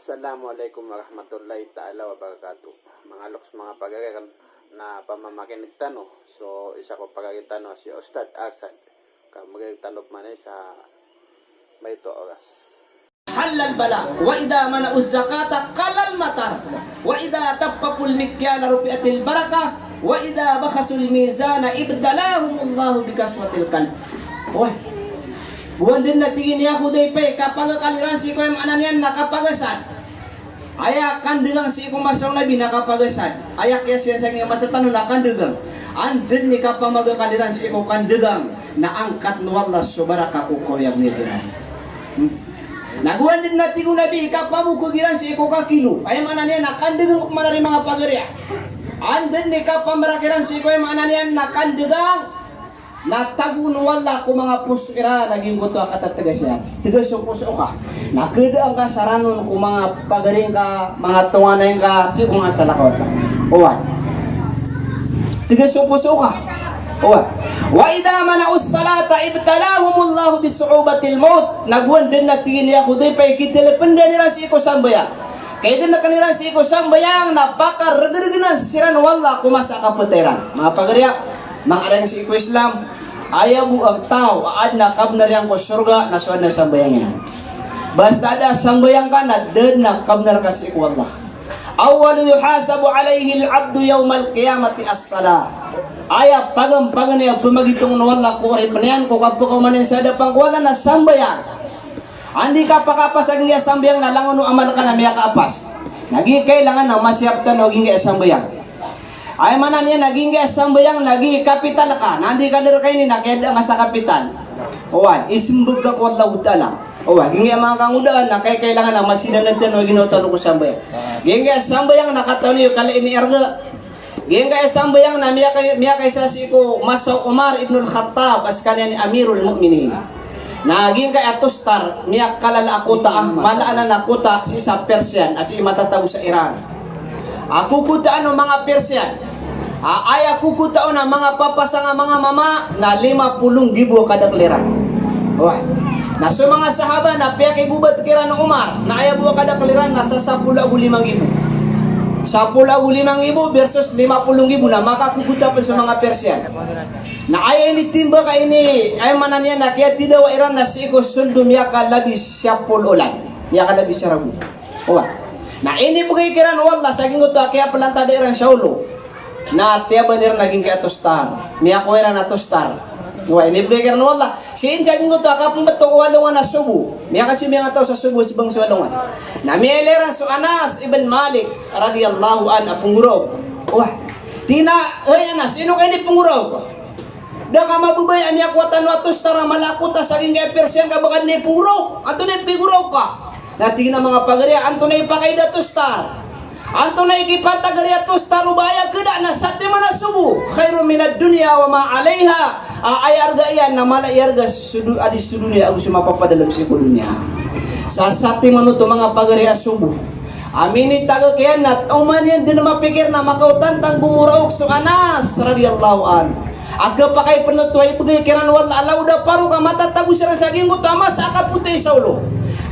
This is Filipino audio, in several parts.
Assalamualaikum warahmatullahi ta'ala wabarakatuh. Mga loks, mga pagaran na pamamakinig tano. So, isa ko pagagitano si Ustad Arsad. Magagitano man sa may to oras. Halal bala wa idha mana'u zakata qalal matar wa idha taffaqul mikyala rufi'atil baraka wa idha bakhasul mizana ibtalahumullahu bikaswatil qalb. Wah, buwan din natingin niya ko day pe kapag kaliran si ko yung ananian nakapagasad. Ayak kandegang si ko masong nabi nakapagasad. Ayak ya siya sa nga masatano nakandegang. Andin ni kapamaga kaliran si ko kandegang na angkat nuwallah subaraka ko koyag nidiran. Naguan din natin kung nabi, kapamukugiran si iko kakilo. Ay mana niya, nakandegang manari mga pagarya. Andun ni kapamarakiran si iko ay mana niya, nakandegang. Natagun wala ko mga pusira, naging guto akatataga siya. Tiga supuso ka. Nakada ang kasaranon ko mga pagaring ka, mga tunganay ka, si kung asalakot. Uwan. Tiga supuso ka. Uwan. Wa idha mana'us salata ibtalahumullahu bisu'ubatil maut. Nagwan din natin niya ko din pa ikitilependa nila si iko sambaya. Kaya din na kanila si iko sambayang napaka-regergenan siran wala kumasa kaputeran. Mga pagarya, mga arang si iko Islam, ayaw mo ang tao, aad na kabnariang ko surga, nasuan na sambayang yan. Basta ada sambayang ka na, din na kabnar ka si iko Allah. Awalu yuhasabu alayhi al-abdu yawmal qiyamati as-salah. Aya pagam-pagan yang pemagitong nawala ko rin panayan ko kapag kumanin sa dapang kuwala na sambayan. Andi ka pakapasag niya sambayang nalangon no amal ka na miya kaapas. Nagi kailangan na masyaptan o gingi sambayang. Ay manan niya naging sambayang nagi kapital ka. Nandi ka dir kay ni nakeda nga sa kapital. Owan, isimbag ka ko Allah utala. Owan, gingi mga kangudaan na kay kailangan na masinan natin o ginautan ko sambayang. Gingi sambayang nakataon niyo kala ini erga. Gayang kaya sambayang na miya kay sa si ko Masaw Umar ibn al-Khattab as kanya ni Amirul Mu'minin. Naging kay Atustar miya kalala akuta malaan na nakuta si sa Persian as matatawag sa Iran. Ako kutaan ng mga Persian. Ay ako kutaan ng mga papasa nga mga mama na 50,000 kada kliran. Wah. Na so mga sahaba na piya kay gubat kira ng Umar na ayaw kada kliran nasa 15,000. 10,500 versus 50,000 na makakukuta pa sa mga Persian. Na ay ini timba ka ini ay manan niya na kaya tidak wa Iran na si ko suldo miya ka labis syapul ulan. Miya ka labis syarabu. Owa. Na ini bugay kiran wala saging uto kaya pelanta da Iran Saulo. Na tiya banir naging kaya tostar. Miya ko Iran na tostar. Owa ini bugay kiran wala. Si injaging uto kapang bato walungan na subu. Miya kasi miya nga tao sa subu sibang walungan. Na mielera so Anas ibn Malik radhiyallahu an apungurog. Wah, tina ay Anas, sino kay ni pungurog? Da ka mabubay amya kuatan watos tara malakuta saging kay Persian ka bakad ni pungurog. Anto ni pingurog ka. Nati na mga pagarya anto na ipakayda tostar. Anto na ikipatagarya tostar ubaya keda na sate mana subu. Khairu minad dunya wa ma 'alaiha. Ay arga yan na mala yarga sudu adis dunia agus mapapadalam si dunia. Sa sati manuto mga pagarya subuh. Amini taga kaya nat uman yan din na mapikir na makautan tang gumuraok so Anas radhiyallahu an. Aga pakay penutuay pagay kiran wala alauda paru ka matatago sira saging utama sa kaputay sa ulo.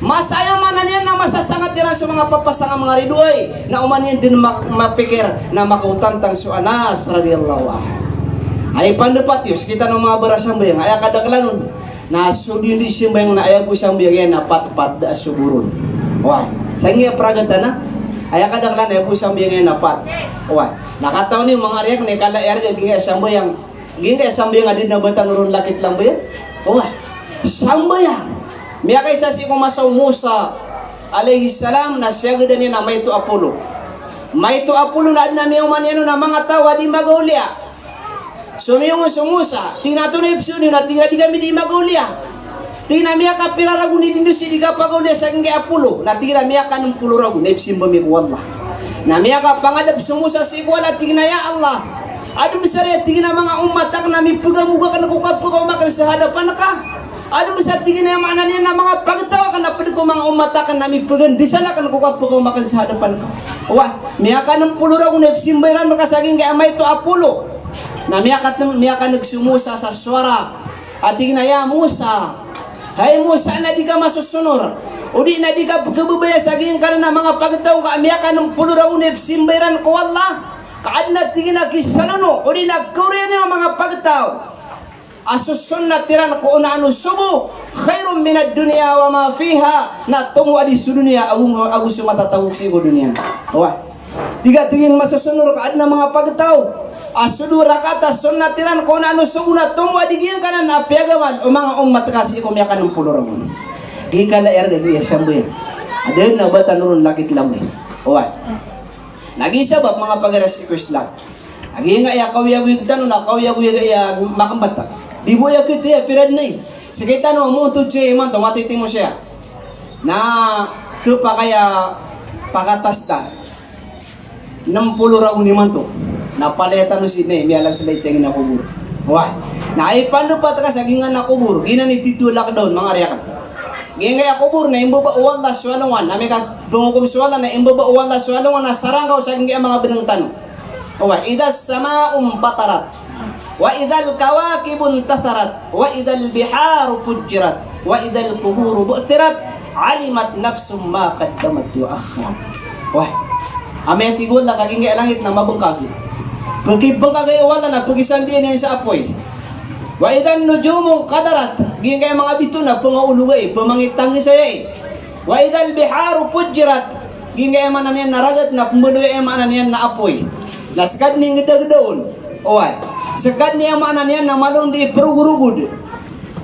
Masaya manan yan na masasangat yan sa mga papasang mga riduay na uman yan din mapikir na makautan tang so Anas radhiyallahu an. Ay pandapat yus kita ng mga barasambay ay kadaklan na sudyo di simbayang na ayaw ko sambayang na pat-pat da suburun. Wah, sa nga pragata na ay kadaklan ayaw ko sambayang na pat. Wah, nakataon ni mga ariyak ni kala erga ginga sambayang adin na batang ron lakit lang ba yan? Wah, sambayang miya kay sa si Masaw Musa alayhi salam na siya gada niya na may to Apollo. May to Apollo na adna miyaw man yan na mga tawa di magaulia. Sumiyong sumusa, tinatunay psuni na tira di kami di magaulia. Tina miya ka piraragu ni dindu si di ka pagaulia sa kay Apollo. Na tira miya ka ng puluragu na ipsimba mi ko Allah. Na miya ka pangadab sumusa si wala tigna ya Allah. Ado misari tigna mga umatak na mi pugamuga ka nakukapagaw makan sa hadapan ka. Ado misari tigna yung mana niya na mga pagtawa ka na pwede ko mga umatak na mi pugan di sana ka nakukapagaw makan sa hadapan ka. Wah, miya ka ng puluragu na ipsimba ran makasaging kay amay to Apollo. Na miya ka nagsumusa sa suara at tigna ya Musa. Hay Musa na di ka masusunod. O di na di ka kababaya sa giyang ka na mga pagtaw ka amiyakan ng puluraunib simbayran ko Allah. Kaad na tingin na kisaluno. O di nagkuriya niya mga pagtaw. Asusun na tiran ko una anu subo. Khairum minad dunia wa ma fiha. Na tungo adi su dunia. Agung sumatatawag si ko dunia. Wah. Tiga tingin masusunur kaad na mga pagtaw. Asudu rakata sunnatiran ko na anu subo na tungo adi giyang kanan na piagaman. O mga umat kasi ko miyakan ng puluraunib. Di ka na erga ya sambil. Ada na ba tanurun lakit lamay. Wah. Lagi sabab mga pagaras ko Islam. Lagi nga ya kawiya-wiya tanong na kawiya-wiya ya makambata. Di mo ya kita ya pirad na eh. Sige tanong mo ito siya man, matiti mo siya. Na kepa kaya pakatas ta. 60 raon ni man to. Napaleta no si ne, mialang sila itsangin na kubur. Wah. Na ay paano pa ka sagingan na kubur? Gina ni titulak doon mga ariyakan. Gengay kubur na imbo ba uwala swalungan. Nami ka bungukum swala na imbo ba uwala swalungan na saranggaw sa gingay mga binungtan. Wah. Idas samaum patarat. Wa idal kawakibun tatharat wa idal biharu fujirat wa idal kuburu bu'thirat alimat nafsum ma qaddamat wa akhirat. Wah. Amen tigol la kaging langit na mabungkag. Pagki bangkagay wala na pagisan din yan sa apoy. Wa idan nujumu qadarat gingay mga bito na pangaulugay pamangitang saya. Wa idal biharu fujirat gingay manan yan naragat na pumuloy manan yan na apoy. Laskad ning gedagdaon. Wah. Sekad niya mana niya na malong di perugurugud.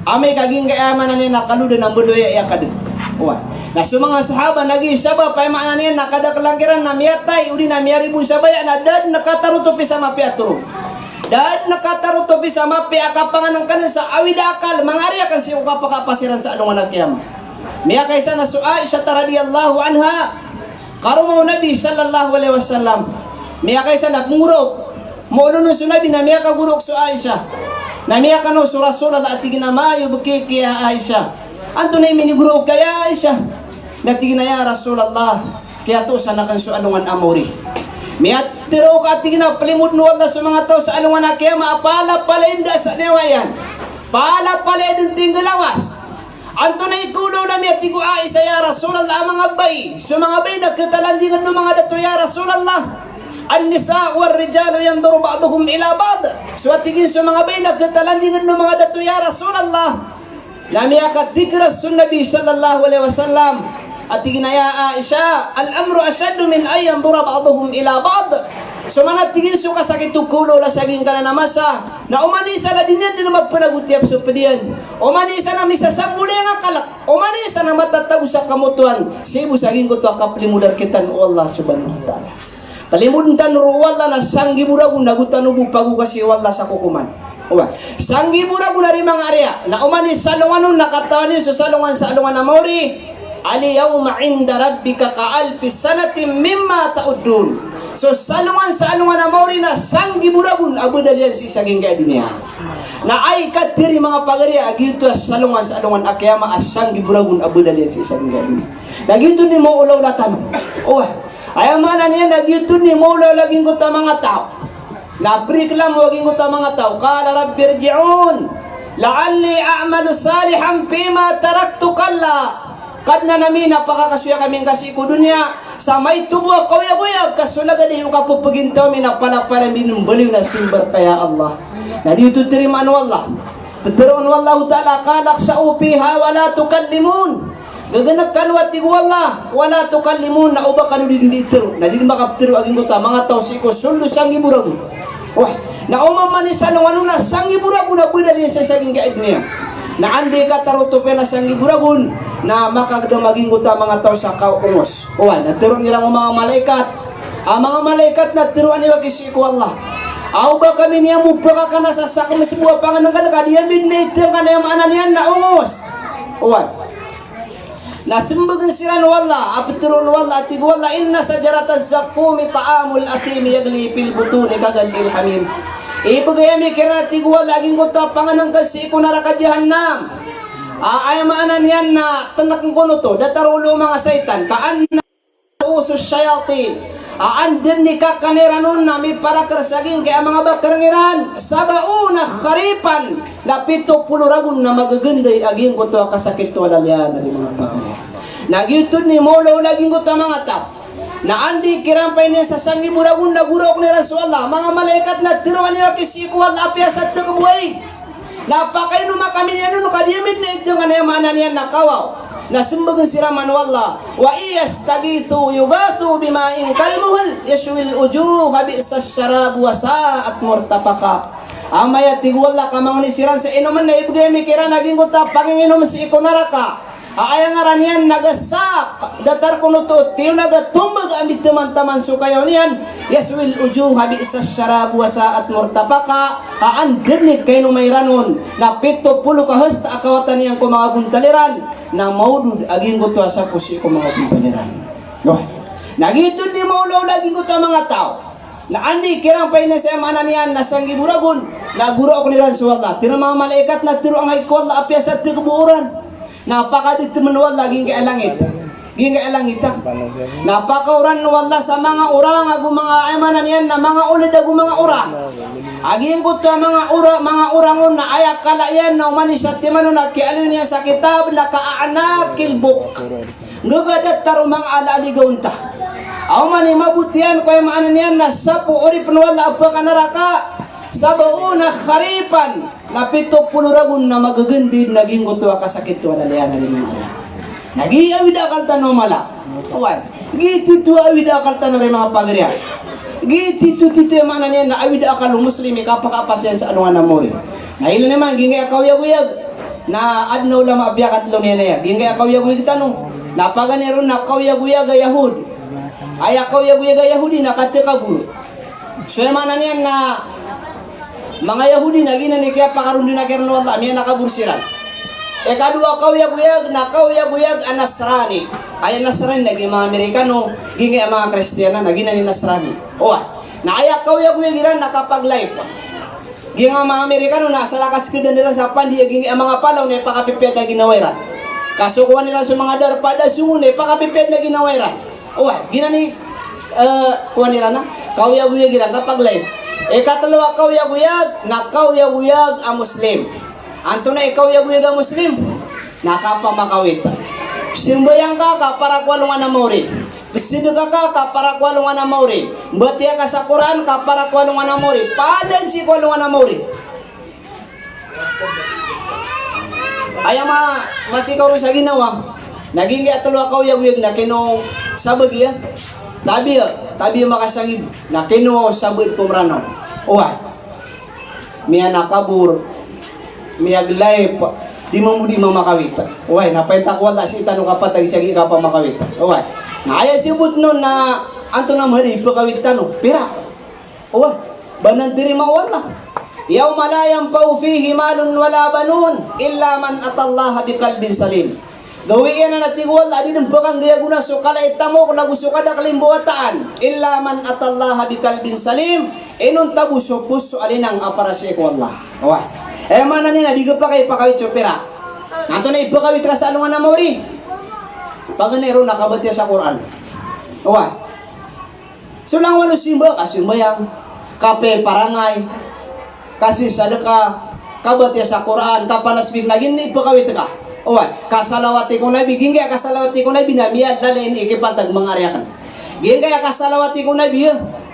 Ame kaging kaya mana niya na kaluda ng buloy ya kadu. Wah. Na mga sahaba nagi sabab pa mana niya na kada kelangkiran na miyatay udi na miyaribun sabaya na dad nakatarutopi sama piaturo. Dad nakatarutopi sama pi akapangan ng kanan sa awida akal mangari akan si ukapakapasiran sa alungan nagkiyam. Miya kaysa na su Aisyah radhiyallahu anha. Karumaw Nabi sallallahu alaihi wasallam. Miya kaysa na murok Maulunun sunabi na miya ka guruk su Aisyah. Na miya ka no su Rasulullah at tiginamayub kaya Aisyah. Anto na imini guruk kaya Aisyah. Na tiginaya Rasulullah. Kaya to sa nakan su alungan amori. Miya tiro ka tigina palimud no Allah sa mga tao sa alungan na kaya maapala palinda sa newayan. Pala palindin tinggalawas. Anto na ikulo na miya tigo Aisyah ya Rasulullah mga bay. Su mga bay nagkatalandingan no mga dato ya Rasulullah. An-nisa war-rijalu yanzuru ba'duhum ila ba'd. Suwatigin sa mga bay nagkatalandingan ng mga dato ya Rasulullah. Lamia ka tigras sun Nabi sallallahu alaihi wasallam. At ginaya Aisha, al-amru ashaddu min ay yanzura ba'duhum ila ba'd. So manatigin su kasakit tukulo la saging kana namasa. Na umanisa na dinyan din magpanagutiap sa pedian. Umanisa na misasambuli nga kalak. Umanisa na matatago sa kamutuan. Sibu saging ko to kaplimudan kitan Allah subhanahu wa ta'ala. Palimuntan ruwala na sanggi buragun nagutan ubu pagu kasi wala sa kukuman. Oba, sanggi buragun na rimang area na umani salungan nakatawani sa salungan na mauri. Ali yawma inda rabbika ka'alfi sanatin mimma ta'udun. So salungan na mauri na sanggi buragun abu dalian si saging kaya dunia. Na ay katiri mga pagari agito salungan akyama asanggi buragun abu dalian si saging kaya dunia. Nagito ni mo ulaw na tanong. Oba. Ayaw mana niya nagyutun ni Mawla laging ko ta mga tao. Na-break lang waging ko ta mga tao. Kala Rabbi rji'un. La'alli a'malu salihan pima taraktu kalla. Kad na namin napakakasuya kaming kasi ko dunya. Sa may tubo kawya-kuyag. Kasulaga din yung kapupagintaw. Minapalapala minumbaliw na simbar kaya Allah. Na dito tirimaan wallah. Pagdaroon wallahu ta'ala kalak sa upiha wala tukallimun. Gaganag kalwat ti wala tukallimun na uba kanu dito na di makaptiro aging buta mga tao siko sulo sang iburag. Wah, na umamani sa nung na sang iburag na budali sa saging gaib niya. Na andi ka taruto pena sang iburagun na makagdamaging buta mga tao sa kaungos. Wah, natiro nilang mga malaikat. Ang mga malaikat na tiruan niya kisiko Allah. Aw ba kami niya mo pakakana sa sakam sa buwa pangan ng kadagadiyan midnight kanayang ananian na ungos. Wah. Nasimbagan sila wala, apiturun wala, atig wala, inna sajarataz zakumi ta'amul atimi yagli pil butuni kagalil hamim. Ibagayami kira atig wala, aging kuta panganang kasi ikunara ka jahannam. Ay maanan yan na tanakang kuno to, datarulo mga saitan, kaan na usos syayatin. Andin ni kakaniranun na may parakrasaging kaya mga bakarangiran, sabauna kharipan, na 70 ragun na magaganday, aging kuto kasakit wala yan, mga bakarangiran. Nagyutod ni Molo laging ko mga tao. Na andi kirampay niya sa sangi buragun na gurok ni Rasulullah. Mga malaikat na tiruan niya kisiko at apya sa takabuhay. Napakay numa kami niya no kadiyamid na ito nga na mana niya nakawaw. Nasumbagan siraman wallah. Wa iyas tagitu yugatu bima'in kalmuhal. Yashwil ujuh habisa syarab wasa at murtapaka. Amaya tigwala ka mga nisiran sa inuman na ibigay mikira naging kuta panginginom si ikonaraka. Aayang aran yan nagasak datar kuno to tiyo nagatumbag amit teman-teman sukayaw niyan yaswil ujuh habi isa syarab wasa at murtapaka aan dernik kayo mayranon na 70 kahasta akawatan niyang ko mga buntaliran na maudud aging kuto sa pusi ko mga buntaliran. No. Nagitod ni Maulo laging kuto mga tao na andi kirang pay na sa mana niyan na sang giburagon na guro ako ni Rasulullah tira mga malaikat na tiro ang haikol na apya sa tikuburan. Napakadit manuwal laging kailangan napakauran wala sa mga urang agu mga emanan yan na mga ulid agu mga urang aging ko ta mga urangon na ayak kala yan na umanis at timano na kialin niya sa kitab na kaanakil book ngagadat taro mga alaaligaw ta aw mani mabutian ko yung maanan yan na sapo ori panwala apa ka naraka sa bauna kharipan na 70 ragun na magagandid naging gutuwa kasakit to alalayan na limang ala. Nag-iawid akal tanong mala. Uwan. Giti to awid akal tanong rin mga pagriya. Giti to yung mana niya na awid akal muslim kapakapas yan sa anuan na mo rin. Nahilan naman, gingay akawiyag-wiyag na adnaw lang mabiyak at lo niya na yan. Gingay akawiyag-wiyag tanong. Napaganero na akawiyag-wiyag Yahud. Ay akawiyag-wiyag Yahudi nakatikabul. So yung mana niya na mga Yahudi na ginani kaya pakarundi na kaya wala miya nakabursiran. Kadua kawyag-uyag na kawyag-uyag ang Nasrani. Ay Nasrani naging mga Amerikano, gingi ang mga Kristiyana na ginani Nasrani. Owa, na ayak kawyag-uyag iran nakapag-life. Gingi ang mga Amerikano na sa lakas kida nila sa pandi, gingi ang mga palaw na ipakapipet na ginawairan. Kasukuhan nila sa mga darpada sungun na ipakapipet na ginawairan. Owa, ginani kuha nila na kawyag-uyag iran kapag-life. Ikatalawa kawyag-uyag na kawyag-uyag ang Muslim. Anto na ikawyag-uyag ang Muslim nakapamakawit. Simbayang ka para kwalungan na mauri. Pisiduka ka para kwalungan na mauri. Batia ka sa Quran ka para kwalungan na mauri. Palan si kwalungan na mauri. Ayang masikaw rin sa ginawa. Naging atalawa kawyag-uyag na kinong sabag ya. Tabi makasangib na kinuha sabad pumrano. Uwa, miya nakabur, miya glay, di mo makawit. Uwa, napaitak wala si itanong kapatag siya ka pa makawit. Uwa, naaya sibut nun na anto na mahari, pakawit tanong, pira. Uwa, banan diri mawala. Yaw malayang paufihi malun wala banun, illa man atallaha bikalbin salim. Gawiin na natigwal, adi ng bakang gaya guna, so kala itamok, naguso ka na kalimbuataan. Illa man atallaha bikalbin salim, inun tabuso puso alinang aparasik wallah. Owa. Mana nina, di ka pa kayo pakawit yung pera. Nanto na ipakawit ka sa alungan na mauri. Paganero, nakabatya sa Quran. Owa. So lang walo simba, kasimbayang, kape parangay, kasi sadaka, kabatya sa Quran, kapanasbig na gini, ipakawit ka. Owa, kasalawati ko nabi, ginggay kasalawati ko nabi na miyad lalain ikipatag mga aryakan. Ginggay kasalawati ko nabi,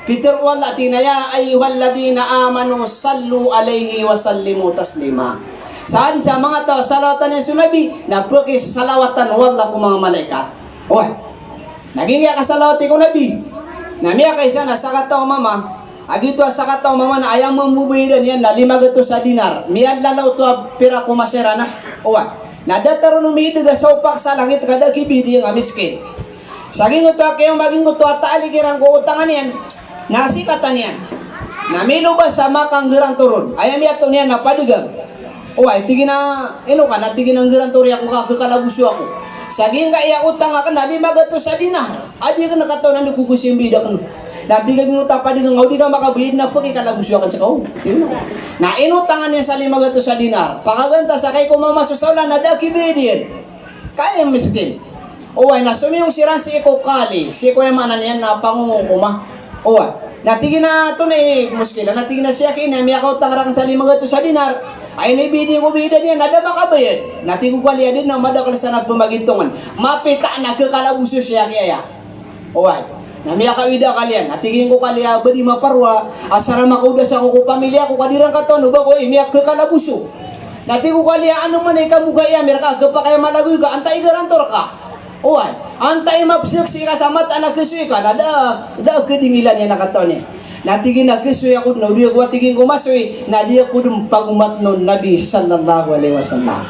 Peter wala tinaya ay waladina amanu sallu alayhi wa sallimu taslima. Saan sa mga tao salawatan niya sunabi, na pukis salawatan wala ko mga malaikat. Owa, naginggay kasalawati ko nabi, na miya kaysa na sa kataw mama, agito sa kataw mama na ayang mamubuhidan yan na 5 sa dinar, miyad lalaw to pira kumasera na. Owa, nadataro numidiga sa upak sa langit kada kibidi nga miskin. Saging uto kayong maging uto at taaligiran ko utangan yan, nasikatan yan. Namilo ba sa makang girang turun? Ayam yato niyan napadigang. Uway, tigin na, ka na, tigin ang girang turun ako kakalabuso ako. Saging nga iya utang ka na, di magato sa dinar. Adi ka nakataw na nakukusim bida ka. Dati ka ginuta pa di nga, di ka makabilid na po kikalabuso ka sa kao. Na inutangan niya sa 5 sa dinar. Pakaganta sa kay kumamasusawla na dakibidin. Kaya miskin. Uway, nasumi yung siran si Iko Kali. Si Iko yung manan yan na pangungukuma. Uway, natigin na ito na muskila. Natigin na siya kinami. Ako utang sa 5 sa dinar. Ay nabidi ko bida niya, nada makabayad. Nati ko kwaliya din na madakal sa nagpamagintungan. Mapita na kakalabuso siya kaya. Oy, namiya kawida kalian. Natigin ko kaliya, ba di maparwa. Asara makaudas ako ko pamilya ko, kadirang katono ba ko, imiyak kakalabuso. Nati ko kaliya, ano man ay kamugaya, merka, pa kaya malagoy ka, antay garantor ka. Oy, antay mapsiksi ka sa mata na kasuy ka, nada kedingilan yan nakatono. Natigin na kisuy ako, na uli ako tigin ko masoy, na di ako dum pagumat nun Nabi sallallahu alaihi wasallam.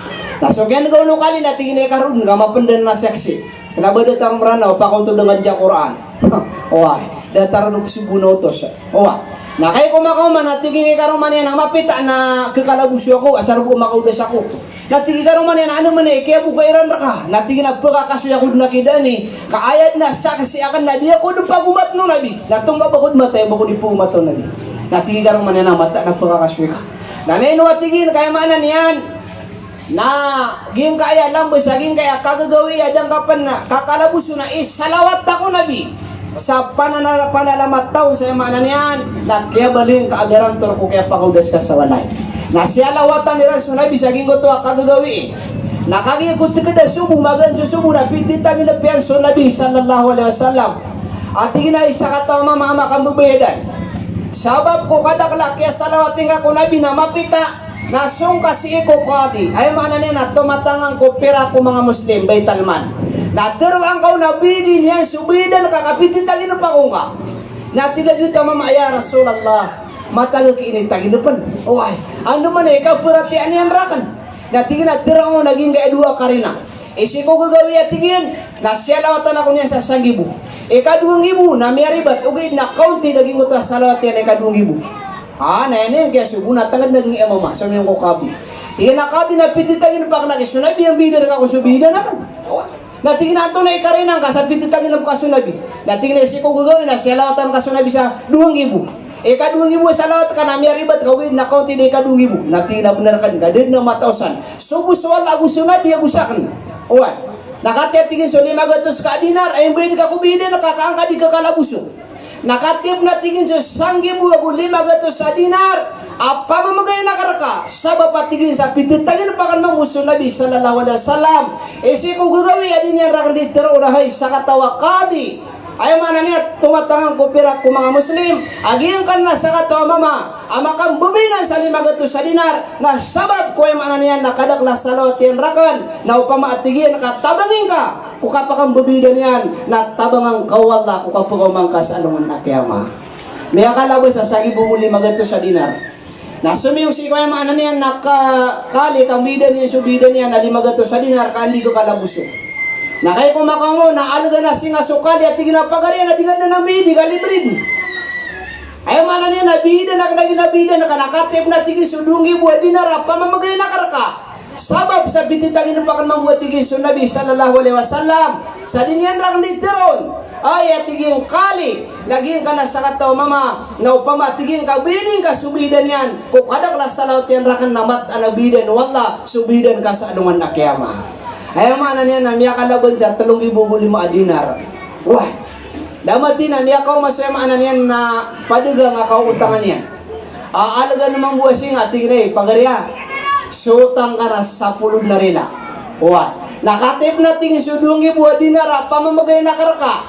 So kaya nagawa kali natigin na karoon, nga mapandan na seksi. Kenapa datang merana, pa kau tu dengan Quran. Wah, datang nuk sibuno tos. Wah, nah kaya kumakauman, natigin karoon man yan, mapita na kakalabuso ako, asar ko makaudas ako. Natigin karoon man yan, ano man eh, kaya bukairan raka. Natigin na pagkakasoy ako nakidani, kaayad na sa kasi akan na di ako dum pagumat nun Nabi. Natong babakod matay, bakod di pugumat nun Nabi. Natigin karoon man yan, mata na pagkakasoy ka. Nanay no natigin, kaya manan yan. Na ging kaya lambos saging kaya kagagawi adang kapan na kakalabuso na salawat ako Nabi sa panalamat taon sa imanan niyan na kaya balin kaagaran to ko kaya pakaudas ka sa walay na siya lawatan ni Rasul Nabi saging ko to kagagawi na kagi ko tikada subo magan subo na pititangin na piyan so Nabi sallallahu alaihi wasallam at tingin isa katama mama kambubayadan sabab ko kadakla kaya salawatin ka ko Nabi na mapita nasong kasi iko kadi ay mana niya na tumatangang ko pera ko mga Muslim Baitalman na teruang kau nabidi niya subidan kakapitin tagin pa kong ka na tidak dito mamaya Rasulullah matagak ini tagin depan oh ay ano man eh kaperhatian yan rakan na tingin na terang mo naging kaya dua karina isi ko gagawi at tingin na siya lawatan ako niya sa 1,000 ika 2,000 na may ribat ugay na kaunti naging ko sa lawatan ika 2,000 na yan kaya subo na tangad naging mama sa mga kukabi tingin na kati na pititagin pa ka sunabi ang bida na ako subida na kan natingin na ito na ikarinang ka sa pititagin na kasunabi natingin na isiko gagawin na siya lawatan kasunabi sa 2,000 ika 2,000 sa lawat ka na may ribat kawin na kaunti na ika 2,000 natingin na benar kan gadid na matausan subo suwal ako sunabi ako sakan nakatiatingin so 500 ka dinar ay pwede ka kubida nakakaangka di kakalabuso nakatip na tingin sa 1,500 sa dinar apa mamagay na karaka sa bapatigin sa pititagin pa kan manguso Nabi sallallahu alaihi wasallam isi ko gagawi adin yan rakan dito urahay sa katawa kadi ay mana niya tumatangang kupira ko mga Muslim agiyan kan na sa katawa mama amakang buminan sa 500 sa dinar na sabab ko ay mana niya nakadakla sa lotin rakan na upama atigin nakatabangin ka kukapakang bubida niyan na tabangang kawala kukapakang sa anong nakiyama may akalawa sa 1,500 sa dinar na sumiyong si kaya maana niyan nakakali kang bida niya subida niya na 500 sa dinar kaandi ko kalabuso na kaya kumakaw mo na alaga na singa sukali at ginapagari na digan na namidi kalibrin ay mana niya nabida na kanagin nabida na kanakatip na tigis sudungi buwan dinar pamamagay na karaka sabab sa bititagin ng pakan mambuat tigis so Nabi sallallahu alaihi wasallam sa dinyan rang literon ay atiging kali naging ka na sa kataw mama na upama tiging ka bining ka subidan yan kung kadakla sa laut yan rakan namat anabidan wala subidan ka sa anungan na kiyama ay mana niya na miya kalaban sa 3,500 dinar wah damat din na miya kaw masayama na niyan na padagang akaw utangan yan alaga namang buwasing ating na pagariya sutang ka na sa pulod na rila. Uwa. Nakatip natin sudungi buwa dinara, pamamagay na karaka.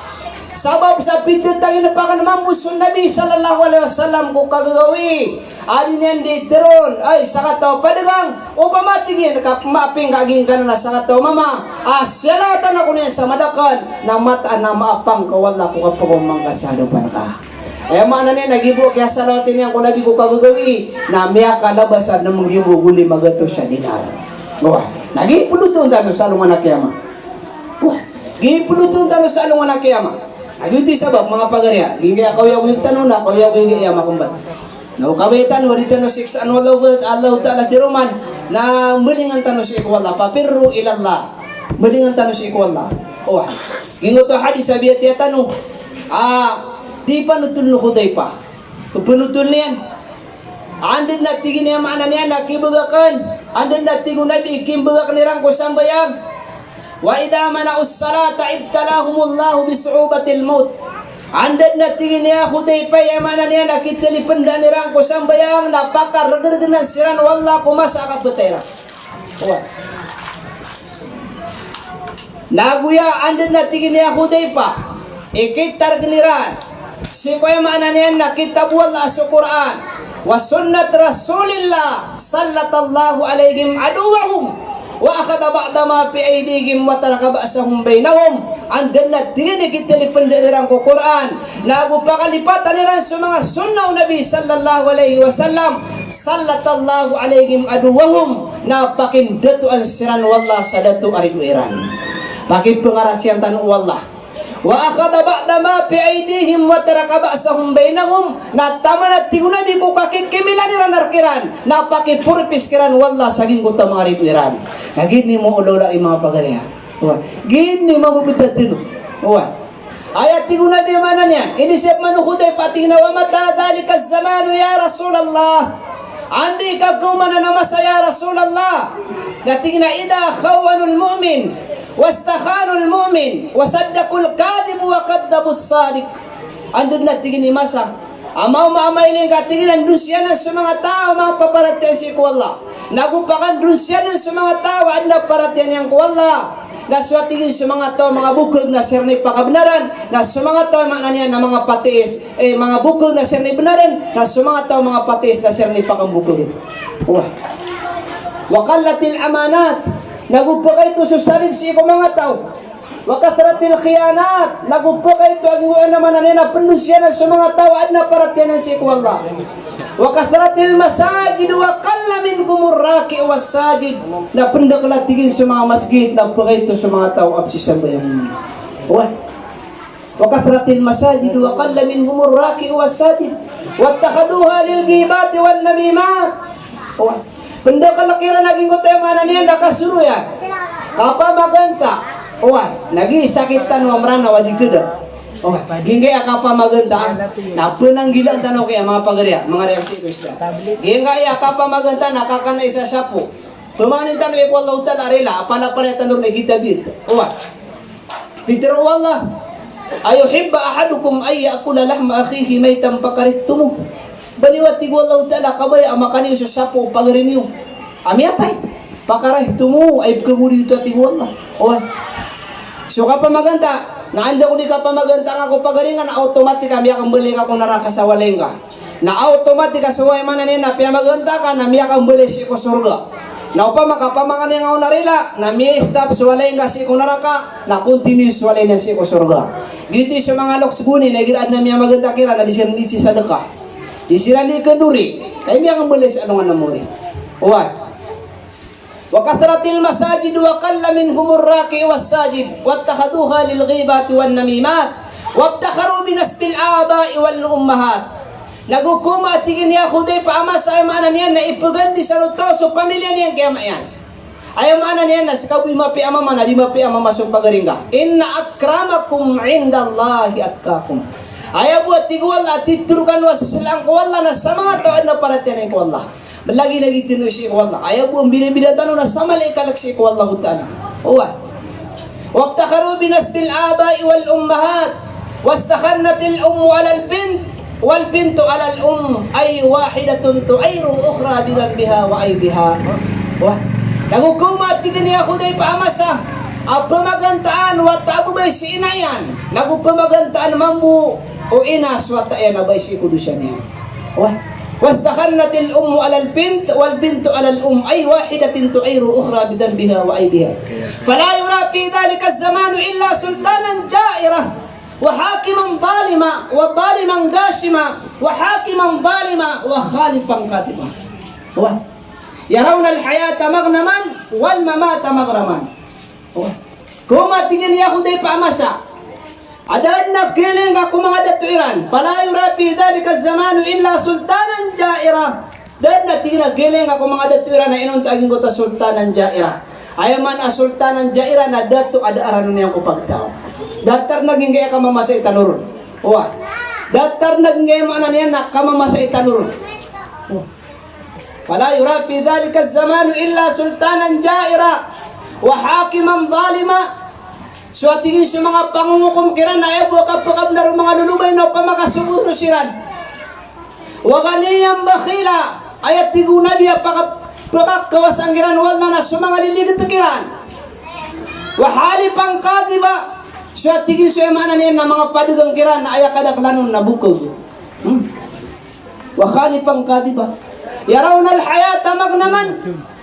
Sabab sa pititangin na pa ka naman buson Nabi sallallahu alaihi wasallam kung kagagawi. Adin yan di teron. Ay, sa kataw padagang. O pamatigin, kapmaping kaging ka na sa kataw mama. Asyalatan ako niya sa madakan na mata na maapang kawala ko kapagumang kasado pa ka. Eh mana niya nagibo kaya sa lawatin niya kung nabi ko kagagawi na miya kalabasan na manggibo guli magato siya dinar. Wah, nagipulutong talo sa alungan na kiyama. Wah, gipulutong talo sa alungan na kiyama. Agiti sabab mga pagarya, gingaya kawiyaw yung tanong na kawiyaw yung iyama kumbat. Na ukawitan wali tanong 6 Allah Ta'ala si Roman na malingan tanong si ikwala papirru ilallah. Malingan tanong si ikwala. Wah, gingo to hadis sabiya tiya tanong. Di pa nutul no kuday pa. Punutul niyan. Andin natigin niya mana niya nakibagakan. Andin natigun nabi ikimbagak nirang ko sambayag. Wa idha mana'us salata ibtalahumullahu bisu'ubatil maut. Andad na tingin niya Hudayfa yamana niya nakitilipan da nirang ko sambayang napaka-regergenan siran wala kumasa ka betera. Naguya andad na tingin niya Hudayfa ikitar geniran si ko yamana niya nakitab wala sa Quran wa sunnat Rasulillah sallallahu alaihim aduwahum wa akhadha ba'da ma fi aydihim wa taraka ba'sahum bainahum andan na dini kitilipan dalirang ko Quran nagu pakalipatan niran sa mga sunnaw Nabi sallallahu alaihi wasallam sallallahu alaihim aduwahum na pakindatu ang siran wallah sadatu aridu iran pakin pengarasian tanu wallah wa akhadha ba'da ma fi aydihim wa taraka ba'sahum bainahum na tamanat tigunabi ko kakikimilan niran arkiran na pakipurpis kiran wallah saging ko ta mga aridu iran gini mo ulola yung mga pagariya. Gini mo bubitatin. Ayat tigo na di mana niyan. Inisip manukuday pati na wa mata dalika zamanu ya Rasulallah. Andi ka kumana na masa ya Rasulallah. Nating na ida khawanul mu'min. Wastakhanul mu'min. Wasaddakul kadib wa kaddabus sadik. Andun na tingin ni masa. Amaw maamaylin ka tingin ang dusyanan sa mga tao mga paparatiyan si Allah. Nagupakan dusyanan sa mga tao at naparatiyan yang Allah. Naswatingin sa mga tao mga bukog na sirnay pakabnaran. Na sa mga tao niyan na mga patiis. Mga bukog na sirnay benaran. Na sa mga tao mga patiis na sirnay pakambukog. Wakallatil amanat. Nagupakay ito sa salig si mga tao. Wakathratil khiyanat. Nagupakay ito ang naman na penusyanan sa mga tao at naparatiyan si Allah. Wakathratil masajid wa qalla minkum ar-raki' was-sajid. Na pendakla tingin sa mga masjid na pakay ito sa mga tao absisan bayang. Wakathratil masajid wa qalla minkum ar-raki' was-sajid. Wattakhaduha lil ghibati wan namimat. Pendakla kira naging ko tayo mana niya nakasuro yan. Kapamaganta. Nagi sakitan wa marana wa dikeda. Ginggay akapa maganda. Napunang gila tanaw kaya mga pagariya, mga reaksi ko isda. Ginggay akapa maganda nakakana isa sapo. Pemanin tanaw iko Allah ta'ala rela apala pala tanur na gitabit. Peter wallah ayuhibba ahadukum ay yakula lahma akhihi maytan pakarihtumu. Baliwati ko Allah ta'ala kabay amakani sa sapo pagarinyo. Amiatay pakarihtumu ay kaguri ito ati wallah. So kapamaganda, naanda ko di kapamaganda nga ko pagaringan, na automatic kami akong balik ako narakasawaleng ka. Na automatic kasuway man na niya, piyamaganda ka, na miya kang balik si ko surga. Na upa makapamangan nga ako narila, na miya stop suwaleng ka si ko naraka, na continue suwaleng na si ko surga. Gito sa mga loks guni, nagiraan na miya maganda kira, na disiran di si sadaka. Disiran di kenduri, kaya miya kang balik sa anong anamuri. وكثرة المساجد وقل منهم الراكع والساجد واتخذوها للغيبات والنميمات وابتخروا بنسب الآباء والأمهات. Nagukuma tingin niya Hudayfa ama sa mana niya na ipagandi sa luto so pamilya niya kaya mayan. Ayaw mana niya na sa kabuy mapi ama mana di mapi ama masuk pagaringa. Inna akramakum indallahi atqakum. Ayaw buat tigual at titurukan wa sa silang ko Allah na sa mga tao na paratiyan ko Allah. Lagi-lagi tinu si Allah. Ayaw po ang binibida tanong na sa malaikalak si Allah ta'ala. Wabtakharu binasbil abai wal ummahat. Wastakhannatil ummu alal bint. Wal bintu alal ay wahidatun tu'ayru ukhra bidambiha wa aybiha. Nagukumat tigin niya Hudayfa amasa. Pamagantaan wa tabubay si inayan. Nagupamagantaan mambu o inas wa ta'yan abay si kudusyan niya. واستخنت الأم على البنت والبنت على الأم أي واحدة تعير أخرى بذنبها وعيبها فلا يرى في ذلك الزمان إلا سلطانا جائرة وحاكما ظالما وظالما غاشما وحاكما ظالما وخالفا قادما يرون الحياة مغنما والممات مغرما كما تجن يهودي فأمسا Ada nakiling ako mga datuiran. Pala yura fi dhalika zamanu illa sultanan jaira. Dan nakiling ako mga datuiran na inong taging ko ta sultanan jaira. Ayaw man a sultanan jaira na datu ada aran niyang kupagtao. Datar naging gaya ka mamasa itanurun. Datar naging gaya mana niya na kamamasa itanurun. Pala yura fi dhalika zamanu illa sultanan jaira. Wa hakiman zalima. So at tingin sa mga pangungukum kiran na ebo kapag na mga lulubay na pamakasubo no siran. Waganiyang bakila ayat tiguna dia pakakawas ang kiran wala na sa mga liligit na kiran. Wahali pang kadiba. So at tingin sa mana niya na mga padugang kiran na ayak kadaklanon na bukog. Wahali pang kadiba. Yarawna al-hayata magnaman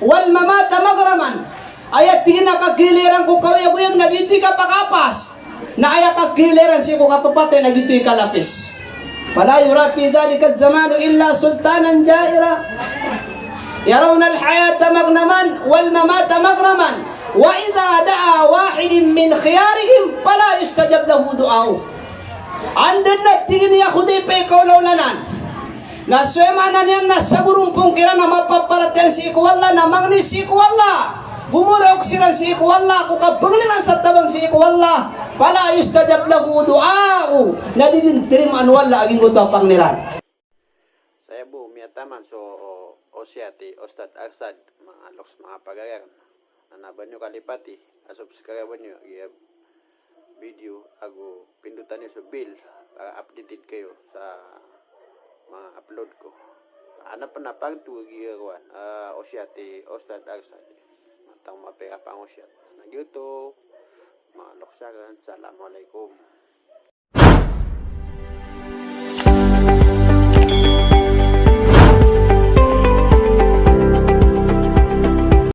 wal mamata magraman. Ayat tingin na kagiliran ko kawiyang nagito'y kapakapas. Na ayat kagiliran siya ko kapapatay nagito'y kalapis. Fala yurapi dhalika az-zamanu illa sultanan jaira. Yarawna al-hayata magnaman wal mamata magraman. Wa idha da'a wahidin min khiyarihim fala yustajab lahu du'ahu. Andan na tingin niya kuday pa ikaw laulanan. Naswemanan yan na sa burong pungkira na mapaparating si Ikwalla na mangnis si Ikwalla. Bumulok sila si Ikwalla kung kabanginan sa tabang si Ikwalla. Pala yustajab lahu du'a'u. Nadidintirim anwala aging utapang niran. Saya bu miyataman so osyati Ustad Arsad mga loks mga pagagar. Anaban nyo kalipati. Subscribe nyo video ago pindutan nyo sa bill para updated kayo sa mga upload ko. Ano pa na pang tugiruan osyati Ustad Arsad. Matang mapera pang osyat na YouTube. Mga loksagan. Assalamualaikum.